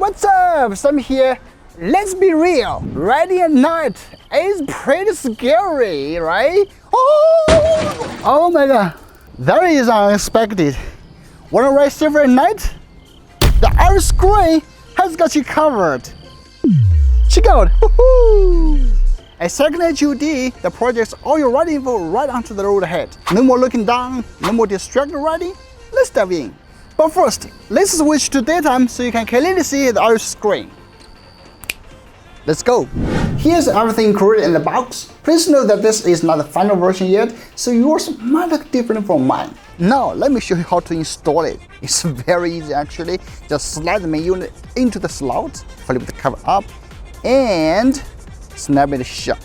what's up? Sam here. Let's be real. Riding at night is pretty scary, right? Oh my god. That is unexpected. Wanna ride safer at night? The iris screen has got you covered. Check out. A second HUD, the project's all your riding info right onto the road ahead. No more looking down, no more distracted riding. Let's dive in. But first, let's switch to daytime so you can clearly see the iris screen. Let's go. Here's everything included in the box. Please note that this is not the final version yet, so yours might look different from mine. Now, let me show you how to install it. It's very easy actually. Just slide the main unit into the slot, flip the cover up, and snap it shut.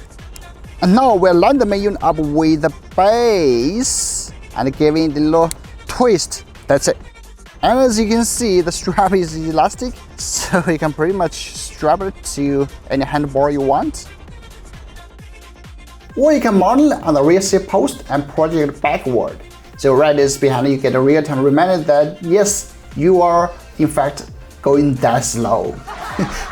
And now we'll line the main unit up with the base and give it a little twist. That's it. And as you can see, the strap is elastic, so you can pretty much strap it to any handlebar you want. Or you can mount it on the rear seat post and project it backward. So right this behind you get a real-time reminder that yes, you are in fact going that slow.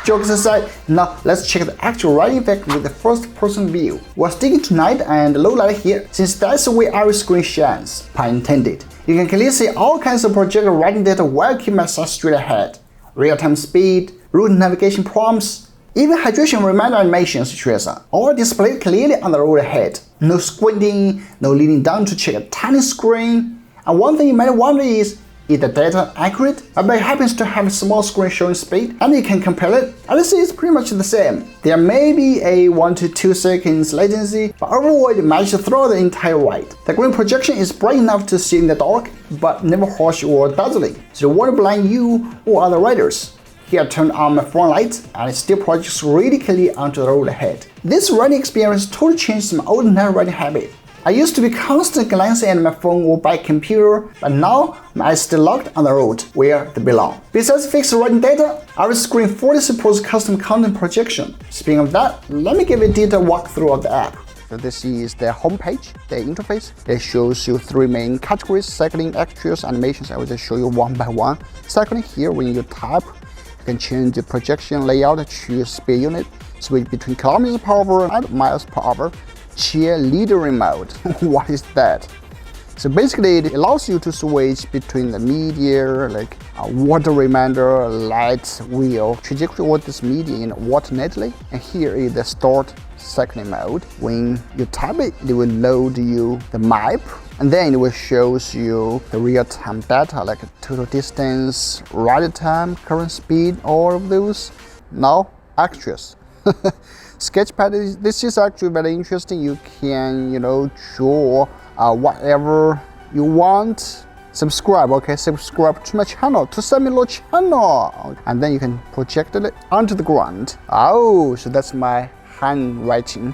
Jokes aside, now let's check the actual riding effect with the first-person view. We're sticking to night and low light here, since that's the way our screen shines, pun intended. You can clearly see all kinds of projected riding data while keeping my sight straight ahead. Real-time speed, route navigation prompts, even hydration reminder animations, etc. All displayed clearly on the road ahead. No squinting, no leaning down to check a tiny screen. And one thing you might wonder is the data accurate? I bet it happens to have a small screen showing speed, and you can compare it, and you see it's pretty much the same. There may be a 1 to 2 seconds latency, but overall it matches throughout the entire ride. The green projection is bright enough to see in the dark, but never harsh or dazzling, so it won't blind you or other riders. Here I turned on my front light, and it still projects really clearly onto the road ahead. This riding experience totally changed my old night riding habit. I used to be constantly glancing at my phone or bike computer, but now my eyes stay locked on the road where they belong. Besides fixed riding data, our screen fully supports custom content projection. Speaking of that, let me give you a detailed walkthrough of the app. So this is the home page, the interface. It shows you 3 main categories: cycling, extras, animations. I will just show you one by one. Cycling, here when you type, you can change the projection layout, choose speed unit, switch between kilometers per hour and miles per hour. Cheerleader mode. What is that? So basically it allows you to switch between the media, like water reminder, light, wheel, trajectory of this media in alternately. And here is the start cycling mode. When you type it, it will load you the map, and then it will show you the real-time data like total distance, ride time, current speed, all of those. Now extras. Sketchpad, this is actually very interesting. You can, draw whatever you want. Subscribe, okay? Subscribe to my channel, to Samuel channel. And then you can project it onto the ground. Oh, so that's my handwriting.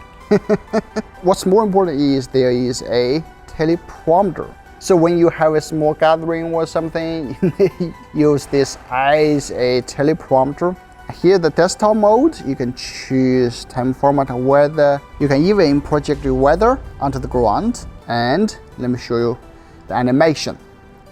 What's more important is there is a teleprompter. So when you have a small gathering or something, you may use this as a teleprompter. Here the desktop mode, you can choose time format, weather. You can even project your weather onto the ground. And let me show you the animation.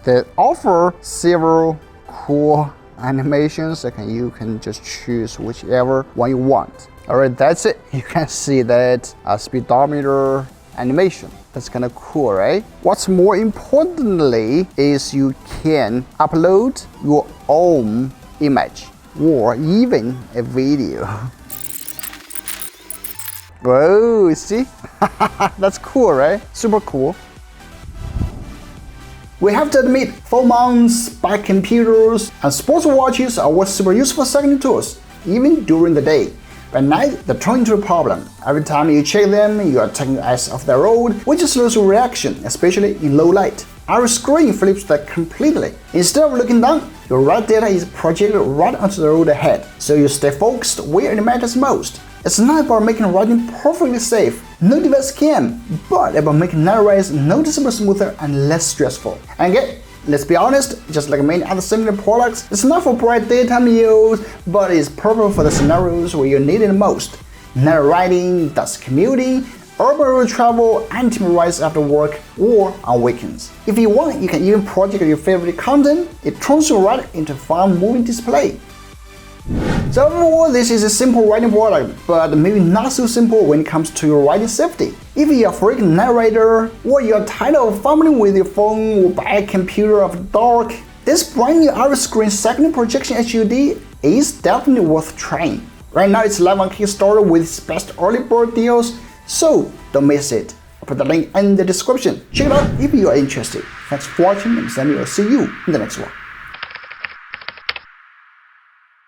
They offer several cool animations. You can just choose whichever one you want. Alright, that's it. You can see that speedometer animation. That's kind of cool, right? What's more importantly is you can upload your own image or even a video. Whoa, see? That's cool, right? Super cool. We have to admit, phone mounts, bike computers, and sports watches are all super useful cycling tools, even during the day. But at night, they turn into a problem. Every time you check them, you are taking your eyes off the road, which slows your reaction, especially in low light. Our screen flips that completely. Instead of looking down, your ride data is projected right onto the road ahead, so you stay focused where it matters most. It's not about making riding perfectly safe, no device can, but about making night rides noticeably smoother and less stressful. And again, let's be honest, just like many other similar products, it's not for bright daytime use, but it's perfect for the scenarios where you need it most. Night riding, dusk commuting, urban road travel, and team rides after work or on weekends. If you want, you can even project your favorite content. It turns your ride into a fun moving display. So overall, this is a simple writing product, but maybe not so simple when it comes to your writing safety. If you're a freaking narrator, or you're tired of fumbling with your phone or bad computer after dark, this brand new Iris Screen second projection HUD is definitely worth trying. Right now it's live on Kickstarter with its best early bird deals, so don't miss it. I'll put the link in the description. Check it out if you are interested. Thanks for watching, and I'll see you in the next one.